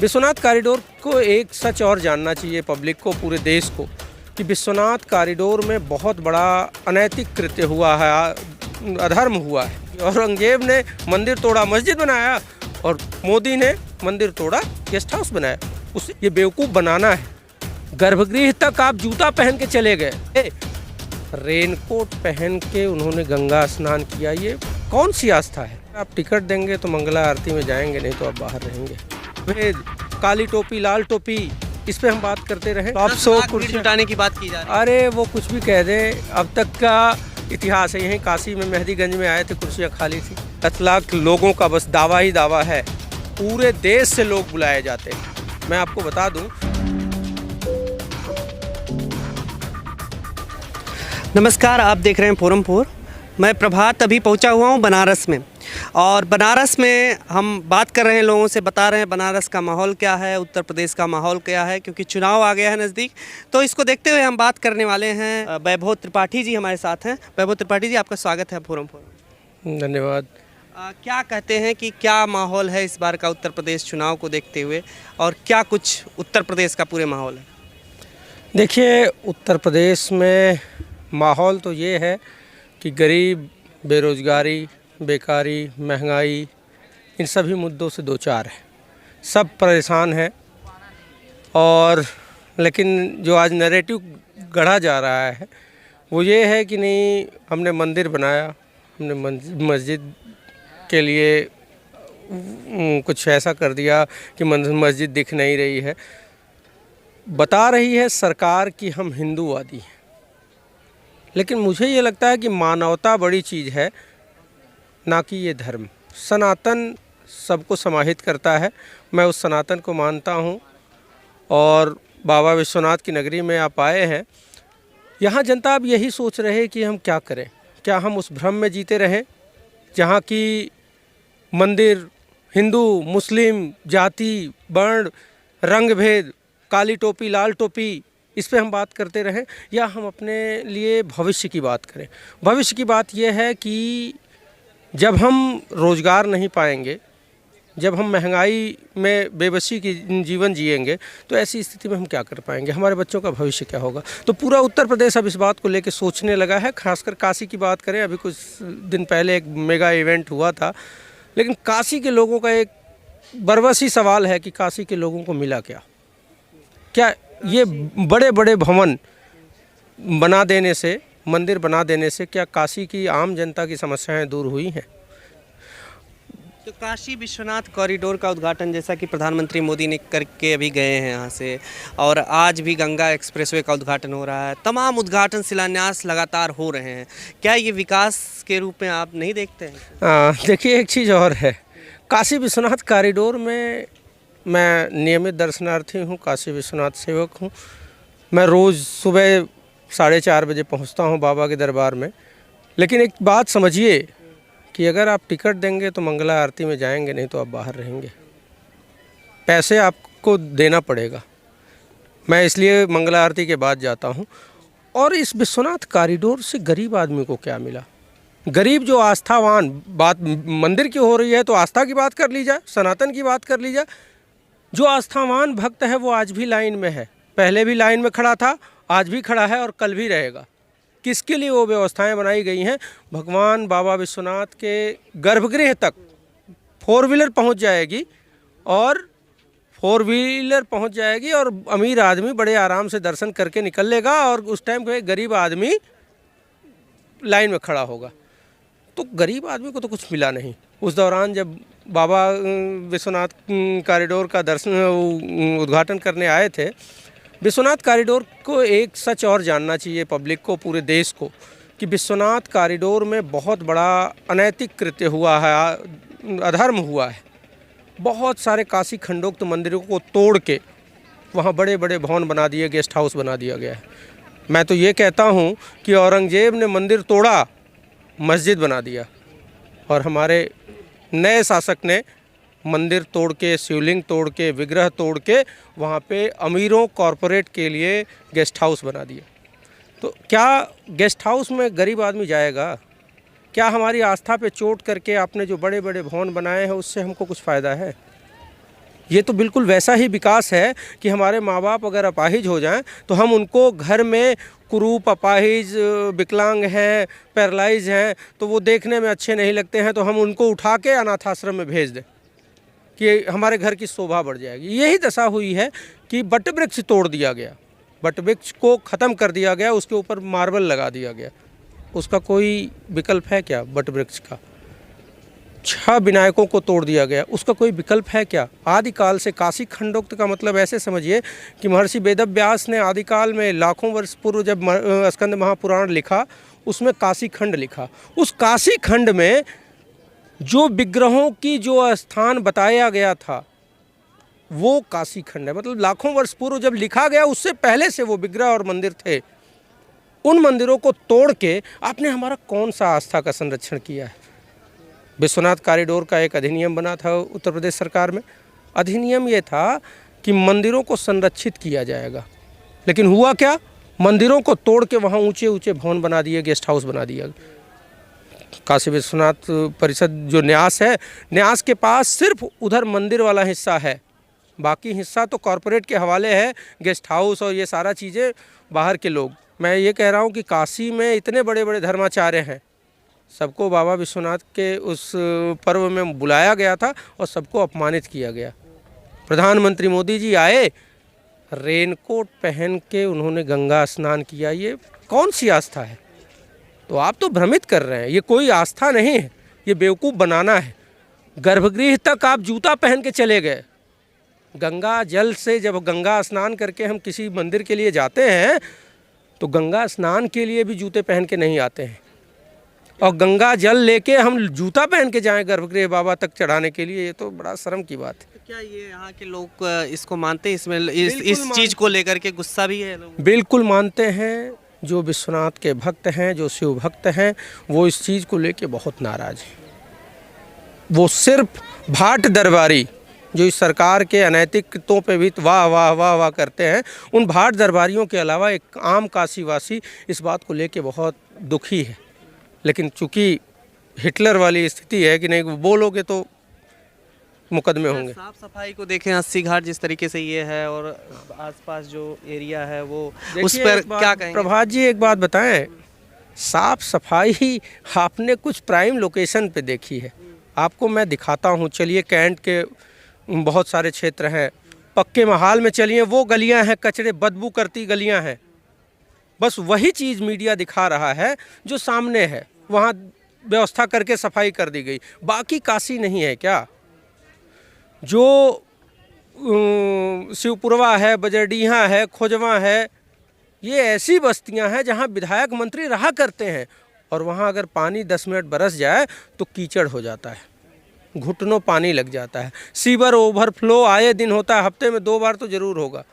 Vishwanath corridor को एक सच और जानना चाहिए पब्लिक को, पूरे देश को, कि विश्वनाथ कॉरिडोर में बहुत बड़ा अनैतिक कृत्य हुआ है, अधर्म हुआ है। औरंगजेब ने मंदिर तोड़ा, मस्जिद बनाया, और मोदी ने मंदिर तोड़ा, गेस्ट हाउस बनाया। उसे ये बेवकूफ़ बनाना है। गर्भगृह तक आप जूता पहन के चले गए, रेनकोट पहन के उन्होंने गंगा स्नान किया। ये कौन सी आस्था है? आप टिकट देंगे तो मंगला आरती में जाएंगे, नहीं तो आप बाहर रहेंगे। भेद, काली टोपी, लाल टोपी, इस पे हम बात करते रहे। आप 100 कुर्सी जुटाने की बात की जा रही है। अरे वो कुछ भी कह दें, अब तक का इतिहास है। यहीं काशी में मेहदीगंज में आए थे, कुर्सियाँ खाली थी। 10 लाख लोगों का बस दावा ही दावा है। पूरे देश से लोग बुलाए जाते हैं। मैं आपको बता दूं, नमस्कार, आप देख रहे हैं फोरम 4। मैं प्रभात अभी पहुंचा हुआ हूं बनारस में, और बनारस में हम बात कर रहे हैं, लोगों से बता रहे हैं बनारस का माहौल क्या है, उत्तर प्रदेश का माहौल क्या है, क्योंकि चुनाव आ गया है नज़दीक। तो इसको देखते हुए हम बात करने वाले हैं। वैभव त्रिपाठी जी हमारे साथ हैं। वैभव त्रिपाठी जी, आपका स्वागत है फोरम 4। धन्यवाद। क्या कहते हैं कि क्या माहौल है इस बार का उत्तर प्रदेश चुनाव को देखते हुए, और क्या कुछ उत्तर प्रदेश का पूरे माहौल है? देखिए, उत्तर प्रदेश में माहौल तो ये है कि गरीब, बेरोज़गारी, बेकारी, महंगाई, इन सभी मुद्दों से दो चार है। सब परेशान हैं। और लेकिन जो आज नैरेटिव गढ़ा जा रहा है वो ये है कि नहीं, हमने मंदिर बनाया, हमने मस्जिद के लिए कुछ ऐसा कर दिया कि मस्जिद दिख नहीं रही है। बता रही है सरकार कि हम हिंदूवादी हैं, लेकिन मुझे ये लगता है कि मानवता बड़ी चीज़ है, ना कि ये धर्म। सनातन सबको समाहित करता है। मैं उस सनातन को मानता हूँ। और बाबा विश्वनाथ की नगरी में आप आए हैं, यहाँ जनता अब यही सोच रहे हैं कि हम क्या करें। क्या हम उस भ्रम में जीते रहें जहाँ की मंदिर हिंदू, मुस्लिम, जाति, वर्ण, रंग भेद, काली टोपी, लाल टोपी, इस पे हम बात करते रहें, या हम अपने लिए भविष्य की बात करें? भविष्य की बात यह है कि जब हम रोज़गार नहीं पाएंगे, जब हम महंगाई में बेबसी की जीवन जिएंगे, तो ऐसी स्थिति में हम क्या कर पाएंगे? हमारे बच्चों का भविष्य क्या होगा? तो पूरा उत्तर प्रदेश अब इस बात को लेकर सोचने लगा है। खासकर काशी की बात करें, अभी कुछ दिन पहले एक मेगा इवेंट हुआ था, लेकिन काशी के लोगों का एक बरबसी सवाल है कि काशी के लोगों को मिला क्या? क्या ये बड़े बड़े भवन बना देने से, मंदिर बना देने से, क्या काशी की आम जनता की समस्याएं दूर हुई हैं? तो काशी विश्वनाथ कॉरिडोर का उद्घाटन, जैसा कि प्रधानमंत्री मोदी ने करके अभी गए हैं यहाँ से, और आज भी गंगा एक्सप्रेसवे का उद्घाटन हो रहा है। तमाम उद्घाटन, शिलान्यास लगातार हो रहे हैं। क्या ये विकास के रूप में आप नहीं देखते हैं? देखिए, एक चीज़ और है। काशी विश्वनाथ कॉरिडोर में मैं नियमित दर्शनार्थी हूँ, काशी विश्वनाथ सेवक हूँ। मैं रोज़ सुबह 4:30 बजे पहुँचता हूँ बाबा के दरबार में। लेकिन एक बात समझिए कि अगर आप टिकट देंगे तो मंगला आरती में जाएंगे, नहीं तो आप बाहर रहेंगे। पैसे आपको देना पड़ेगा। मैं इसलिए मंगला आरती के बाद जाता हूँ। और इस विश्वनाथ कॉरिडोर से गरीब आदमी को क्या मिला? गरीब जो आस्थावान, बात मंदिर की हो रही है तो आस्था की बात कर ली जाए, सनातन की बात कर ली जाए। जो आस्थावान भक्त है वो आज भी लाइन में है, पहले भी लाइन में खड़ा था, आज भी खड़ा है और कल भी रहेगा। किसके लिए वो व्यवस्थाएं बनाई गई हैं? भगवान बाबा विश्वनाथ के गर्भगृह तक 4 व्हीलर पहुंच जाएगी, और 4 व्हीलर पहुंच जाएगी, और अमीर आदमी बड़े आराम से दर्शन करके निकल लेगा, और उस टाइम पे गरीब आदमी लाइन में खड़ा होगा। तो गरीब आदमी को तो कुछ मिला नहीं। उस दौरान जब बाबा विश्वनाथ कॉरिडोर का उद्घाटन करने आए थे, विश्वनाथ कॉरिडोर को एक सच और जानना चाहिए पब्लिक को, पूरे देश को, कि विश्वनाथ कॉरिडोर में बहुत बड़ा अनैतिक कृत्य हुआ है, अधर्म हुआ है। बहुत सारे काशी खंडोक्त मंदिरों को तोड़ के वहाँ बड़े बड़े भवन बना दिए, गेस्ट हाउस बना दिया गया है। मैं तो ये कहता हूँ कि औरंगजेब ने मंदिर तोड़ा, मस्जिद बना दिया, और हमारे नए शासक ने मंदिर तोड़ के, शिवलिंग तोड़ के, विग्रह तोड़ के वहाँ पे अमीरों, कॉरपोरेट के लिए गेस्ट हाउस बना दिया। तो क्या गेस्ट हाउस में गरीब आदमी जाएगा? क्या हमारी आस्था पे चोट करके आपने जो बड़े बड़े भवन बनाए हैं उससे हमको कुछ फ़ायदा है? ये तो बिल्कुल वैसा ही विकास है कि हमारे माँ बाप अगर अपाहिज हो जाएं तो हम उनको घर में कुरूप, अपाहिज, विकलांग हैं, पैरालाइज हैं, तो वो देखने में अच्छे नहीं लगते हैं, तो हम उनको उठा के अनाथ आश्रम में भेज दें कि हमारे घर की शोभा बढ़ जाएगी। यही दशा हुई है कि वट वृक्ष तोड़ दिया गया, वट वृक्ष को ख़त्म कर दिया गया, उसके ऊपर मार्बल लगा दिया गया। उसका कोई विकल्प है क्या? वट वृक्ष का 6 विनायकों को तोड़ दिया गया, उसका कोई विकल्प है क्या? आदिकाल से काशी खंडोक्त का मतलब ऐसे समझिए कि महर्षि वेदव्यास ने आदिकाल में लाखों वर्ष पूर्व जब स्कंद महापुराण लिखा, उसमें काशी खंड लिखा। उस काशी खंड में जो विग्रहों की जो स्थान बताया गया था वो काशी खंड है। मतलब लाखों वर्ष पूर्व जब लिखा गया, उससे पहले से वो विग्रह और मंदिर थे। उन मंदिरों को तोड़ के आपने हमारा कौन सा आस्था का संरक्षण किया है? विश्वनाथ कॉरिडोर का एक अधिनियम बना था उत्तर प्रदेश सरकार में। अधिनियम ये था कि मंदिरों को संरक्षित किया जाएगा, लेकिन हुआ क्या? मंदिरों को तोड़ के वहाँ ऊंचे ऊंचे भवन बना दिए, गेस्ट हाउस बना दिया। काशी विश्वनाथ परिषद जो न्यास है, न्यास के पास सिर्फ उधर मंदिर वाला हिस्सा है, बाकी हिस्सा तो कॉरपोरेट के हवाले है, गेस्ट हाउस और ये सारा चीज़ें बाहर के लोग। मैं ये कह रहा हूँ कि काशी में इतने बड़े बड़े धर्माचार्य हैं, सबको बाबा विश्वनाथ के उस पर्व में बुलाया गया था और सबको अपमानित किया गया। प्रधानमंत्री मोदी जी आए, रेनकोट पहन के उन्होंने गंगा स्नान किया। ये कौन सी आस्था है? तो आप तो भ्रमित कर रहे हैं, ये कोई आस्था नहीं है, ये बेवकूफ़ बनाना है। गर्भगृह तक आप जूता पहन के चले गए। गंगा जल से जब गंगा स्नान करके हम किसी मंदिर के लिए जाते हैं तो गंगा स्नान के लिए भी जूते पहन के नहीं आते हैं, और गंगा जल लेके हम जूता पहन के जाएं गर्भगृह बाबा तक चढ़ाने के लिए, ये तो बड़ा शर्म की बात है। तो क्या ये यहाँ के लोग इसको मानते हैं? इसमें इस चीज़ को लेकर के गुस्सा भी है लोग? बिल्कुल मानते हैं। जो विश्वनाथ के भक्त हैं, जो शिव भक्त हैं, वो इस चीज़ को लेके बहुत नाराज़ हैं। वो सिर्फ भाट दरबारी जो इस सरकार के अनैतिकतों पे भी वाह वाह वाह वाह करते हैं, उन भाट दरबारियों के अलावा एक आम काशीवासी इस बात को लेके बहुत दुखी है। लेकिन चूंकि हिटलर वाली स्थिति है कि नहीं बोलोगे तो मुकदमे होंगे। साफ सफाई को देखें, 80 घाट जिस तरीके से ये है और आसपास जो एरिया है वो, उस पर क्या कहेंगे? प्रभात जी एक बात बताएं, साफ सफाई आपने कुछ प्राइम लोकेशन पे देखी है? आपको मैं दिखाता हूँ, चलिए कैंट के बहुत सारे क्षेत्र हैं, पक्के महाल में चलिए, वो गलियाँ हैं कचरे बदबू करती गलियाँ हैं। बस वही चीज़ मीडिया दिखा रहा है जो सामने है, वहाँ व्यवस्था करके सफाई कर दी गई। बाकी काशी नहीं है क्या? जो शिवपुरवा है, बजरडीहा है, खोजवा है, ये ऐसी बस्तियां हैं जहां विधायक मंत्री रहा करते हैं, और वहां अगर पानी 10 मिनट बरस जाए तो कीचड़ हो जाता है, घुटनों पानी लग जाता है। सीवर ओवरफ्लो आए दिन होता है, हफ्ते में 2 बार तो ज़रूर होगा।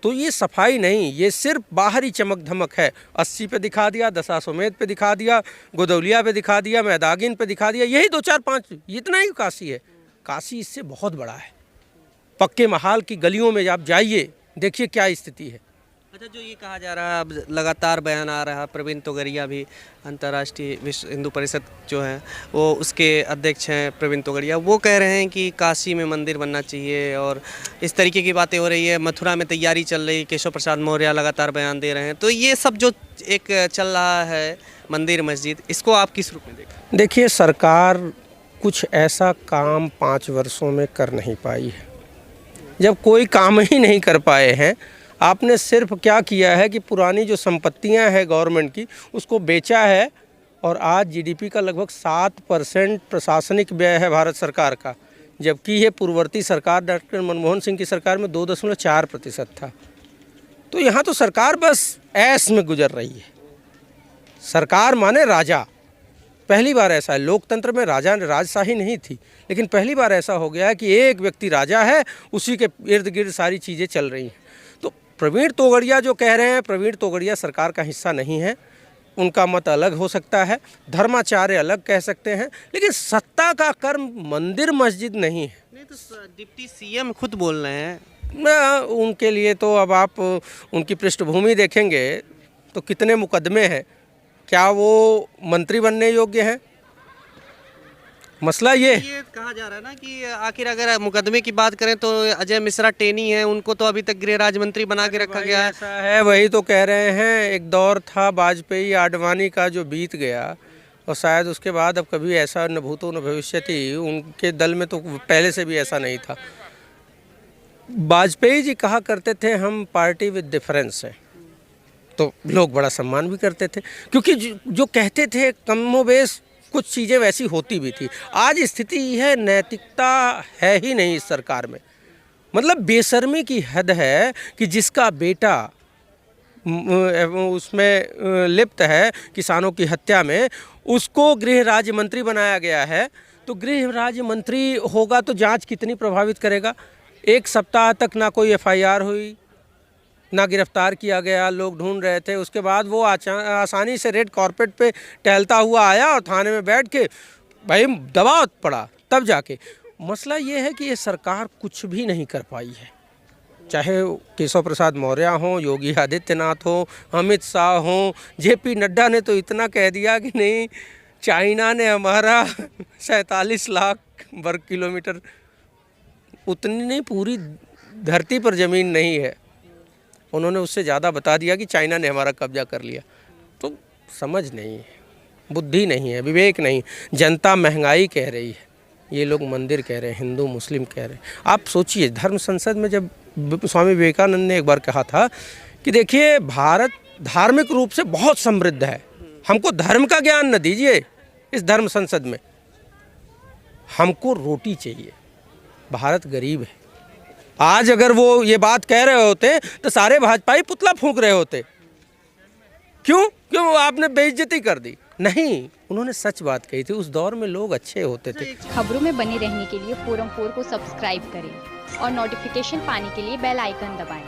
तो ये सफाई नहीं, ये सिर्फ बाहरी चमक धमक है। 80 पे दिखा दिया, दशाश्वमेध पे दिखा दिया, गोदौलिया पे दिखा दिया, मैदागिन पे दिखा दिया, यही 2 4 5, इतना ही काशी है। काशी इससे बहुत बड़ा है। पक्के महाल की गलियों में आप जाइए, देखिए क्या स्थिति है। अच्छा, जो ये कहा जा रहा है, अब लगातार बयान आ रहा है, प्रवीण तोगड़िया भी अंतर्राष्ट्रीय विश्व हिंदू परिषद जो है वो उसके अध्यक्ष हैं प्रवीण तोगड़िया, वो कह रहे हैं कि काशी में मंदिर बनना चाहिए और इस तरीके की बातें हो रही है। मथुरा में तैयारी चल रही, केशव प्रसाद मौर्य लगातार बयान दे रहे हैं। तो ये सब जो एक चल रहा है मंदिर मस्जिद, इसको आप किस रूप में देखें? देखिए, सरकार कुछ ऐसा काम 5 वर्षों में कर नहीं पाई है। जब कोई काम ही नहीं कर पाए हैं, आपने सिर्फ क्या किया है कि पुरानी जो संपत्तियां हैं गवर्नमेंट की, उसको बेचा है, और आज जीडीपी का लगभग 7% प्रशासनिक व्यय है भारत सरकार का, जबकि ये पूर्ववर्ती सरकार डॉक्टर मनमोहन सिंह की सरकार में 2.4% था। तो यहाँ तो सरकार बस ऐश में गुजर रही है। सरकार माने राजा। पहली बार ऐसा है, लोकतंत्र में राजा राजशाही नहीं थी, लेकिन पहली बार ऐसा हो गया है कि एक व्यक्ति राजा है, उसी के इर्द गिर्द सारी चीज़ें चल रही हैं। तो प्रवीण तोगड़िया जो कह रहे हैं, प्रवीण तोगड़िया सरकार का हिस्सा नहीं है, उनका मत अलग हो सकता है, धर्माचार्य अलग कह सकते हैं, लेकिन सत्ता का कर्म मंदिर मस्जिद नहीं है। नहीं तो डिप्टी सीएम खुद बोल रहे हैं। उनके लिए तो अब आप उनकी पृष्ठभूमि देखेंगे तो कितने मुकदमे हैं, क्या वो मंत्री बनने योग्य हैं? मसला ये ये कहा जा रहा है ना कि आखिर अगर मुकदमे की बात करें तो अजय मिश्रा टेनी है, उनको तो अभी तक गृह राज्य मंत्री बना के रखा गया है। ऐसा है, वही तो कह रहे हैं, एक दौर था वाजपेयी आडवाणी का जो बीत गया, और शायद उसके बाद अब कभी ऐसा न भूतो न भविष्यति, उनके दल में तो पहले से भी ऐसा नहीं था। वाजपेयी जी कहा करते थे हम पार्टी विद डिफरेंस है, तो लोग बड़ा सम्मान भी करते थे, क्योंकि जो कहते थे कमोबेश कुछ चीज़ें वैसी होती भी थी। आज स्थिति है, नैतिकता है ही नहीं इस सरकार में। मतलब बेशर्मी की हद है कि जिसका बेटा उसमें लिप्त है किसानों की हत्या में, उसको गृह राज्य मंत्री बनाया गया है। तो गृह राज्य मंत्री होगा तो जांच कितनी प्रभावित करेगा। एक सप्ताह तक ना कोई एफआईआर हुई, ना गिरफ्तार किया गया, लोग ढूंढ रहे थे। उसके बाद वो आसानी से रेड कॉर्पेट पे टहलता हुआ आया और थाने में बैठ के भाई दबाव पड़ा, तब जाके। मसला ये है कि ये सरकार कुछ भी नहीं कर पाई है, चाहे केशव प्रसाद मौर्य हों, योगी आदित्यनाथ हों, अमित शाह हों, जेपी नड्डा ने तो इतना कह दिया कि नहीं, चाइना ने हमारा 47 लाख वर्ग किलोमीटर, उतनी नहीं, पूरी धरती पर ज़मीन नहीं है, उन्होंने उससे ज़्यादा बता दिया कि चाइना ने हमारा कब्जा कर लिया। तो समझ नहीं है, बुद्धि नहीं है, विवेक नहीं। जनता महंगाई कह रही है, ये लोग मंदिर कह रहे हैं, हिंदू मुस्लिम कह रहे हैं। आप सोचिए, धर्म संसद में जब स्वामी विवेकानंद ने एक बार कहा था कि देखिए भारत धार्मिक रूप से बहुत समृद्ध है, हमको धर्म का ज्ञान न दीजिए इस धर्म संसद में, हमको रोटी चाहिए। भारत गरीब है। आज अगर वो ये बात कह रहे होते तो सारे भाजपाई पुतला फूंक रहे होते। क्यों आपने बेइज्जती कर दी? नहीं, उन्होंने सच बात कही थी। उस दौर में लोग अच्छे होते थे। खबरों में बने रहने के लिए फोरम 4 को सब्सक्राइब करें और नोटिफिकेशन पाने के लिए बेल आइकन दबाएं।